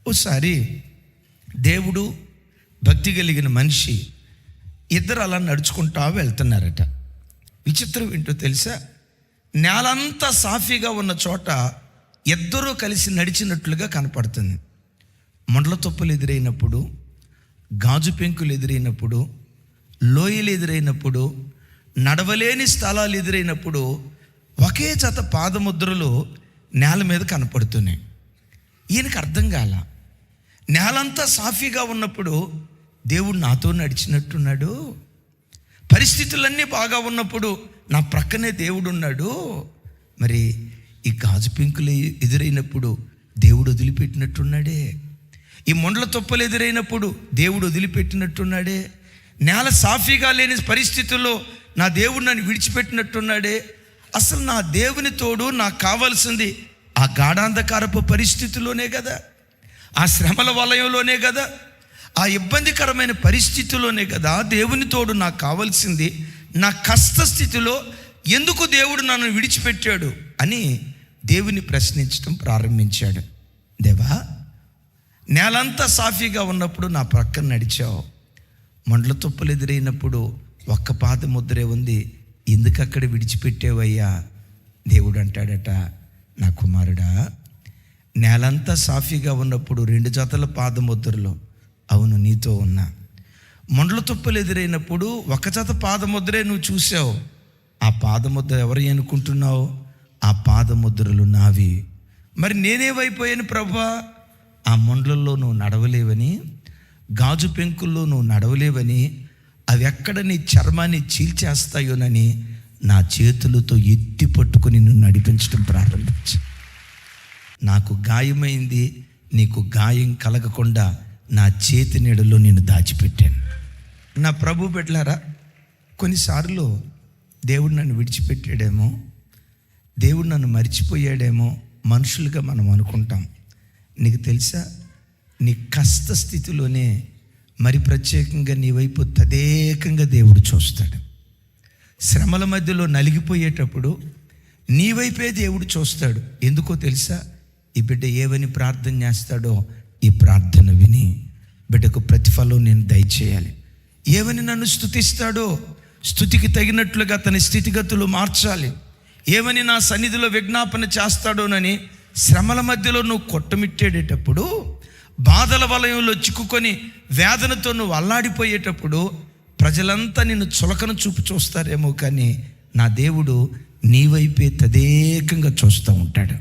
ఓసారి దేవుడు, భక్తి కలిగిన మనిషి ఇద్దరు అలా నడుచుకుంటా వెళ్తున్నారట. విచిత్రం ఏంటో తెలుసా? నేలంతా సాఫీగా ఉన్న చోట ఇద్దరూ కలిసి నడిచినట్లుగా కనపడుతుంది. మొండ్ల తుప్పలు ఎదురైనప్పుడు, గాజు పెంకులు ఎదురైనప్పుడు, లోయలు ఎదురైనప్పుడు, నడవలేని స్థలాలు ఎదురైనప్పుడు ఒకే జత పాదముద్రలు నేల మీద కనపడుతున్నాయి. ఈయనకు అర్థం కాల. నేలంతా సాఫీగా ఉన్నప్పుడు దేవుడు నాతో నడిచినట్టున్నాడు, పరిస్థితులన్నీ బాగా ఉన్నప్పుడు నా ప్రక్కనే దేవుడు ఉన్నాడు, మరి ఈ గాజు పెంకులు ఎదురైనప్పుడు దేవుడు వదిలిపెట్టినట్టున్నాడే, ఈ మొండ్ల తుప్పలు ఎదురైనప్పుడు దేవుడు వదిలిపెట్టినట్టున్నాడే, నేల సాఫీగా లేని పరిస్థితుల్లో నా దేవుడు నన్ను విడిచిపెట్టినట్టున్నాడే. అసలు నా దేవుని తోడు నాకు కావాల్సింది ఆ గాఢాంధకారపు పరిస్థితుల్లోనే కదా, ఆ శ్రమల వలయంలోనే కదా, ఆ ఇబ్బందికరమైన పరిస్థితుల్లోనే కదా దేవుని తోడు నాకు కావాల్సింది. నా కష్ట స్థితిలో ఎందుకు దేవుడు నన్ను విడిచిపెట్టాడు అని దేవుని ప్రశ్నించడం ప్రారంభించాడు. దేవా, నేలంతా సాఫీగా ఉన్నప్పుడు నా ప్రక్కన నడిచావు, మొండ్ల తుప్పలు ఎదురైనప్పుడు ఒక్క పాద ముద్రే ఉంది, ఎందుకు అక్కడ విడిచిపెట్టేవయ్యా? దేవుడు అంటాడట, నా కుమారుడా, నేలంతా సాఫీగా ఉన్నప్పుడు 2 జతల పాదముద్రలు, అవును నీతో ఉన్నా. మొండ్ల తుప్పలు ఎదురైనప్పుడు 1 జత పాదముద్రే నువ్వు చూసావు. ఆ పాదముద్ర ఎవరు అనుకుంటున్నావు? ఆ పాదముద్రలు నావి. మరి నేనేమైపోయాను ప్రభువా? ఆ మొండ్లలో నువ్వు నడవలేవని, గాజు పెంకుల్లో నువ్వు నడవలేవని, అవి ఎక్కడ నీ చర్మాన్ని చీల్చేస్తాయోనని నా చేతులతో ఎత్తి పట్టుకుని నువ్వు నడిపించడం ప్రారంభించు. నాకు గాయమైంది, నీకు గాయం కలగకుండా నా చేతి నీడలో నేను దాచిపెట్టాను. నా ప్రభు బిడ్డలారా, కొన్నిసార్లు దేవుడు నన్ను విడిచిపెట్టాడేమో, దేవుడు నన్ను మర్చిపోయాడేమో మనుషులుగా మనం అనుకుంటాం. నీకు తెలుసా, నీ కష్ట స్థితిలోనే మరి ప్రత్యేకంగా నీ వైపు తదేకంగా దేవుడు చూస్తాడు. శ్రమల మధ్యలో నలిగిపోయేటప్పుడు నీ వైపే దేవుడు చూస్తాడు. ఎందుకో తెలుసా? ఈ బిడ్డ ఏవని ప్రార్థన చేస్తాడో ఈ ప్రార్థన విని బిడ్డకు ప్రతిఫలం నేను దయచేయాలి. ఏవని నన్ను స్తుతిస్తాడో స్తుతికి తగినట్లుగా తన స్థితిగతులు మార్చాలి. ఏమని నా సన్నిధిలో విజ్ఞాపన చేస్తాడోనని శ్రమల మధ్యలో నువ్వు కొట్టమిట్టేటప్పుడు, బాధల వలయంలో చిక్కుకొని వేదనతో నువ్వు అల్లాడిపోయేటప్పుడు ప్రజలంతా నిన్ను చులకన చూపు చూస్తారేమో, కానీ నా దేవుడు నీ వైపే తదేకంగా చూస్తూ ఉంటాడు.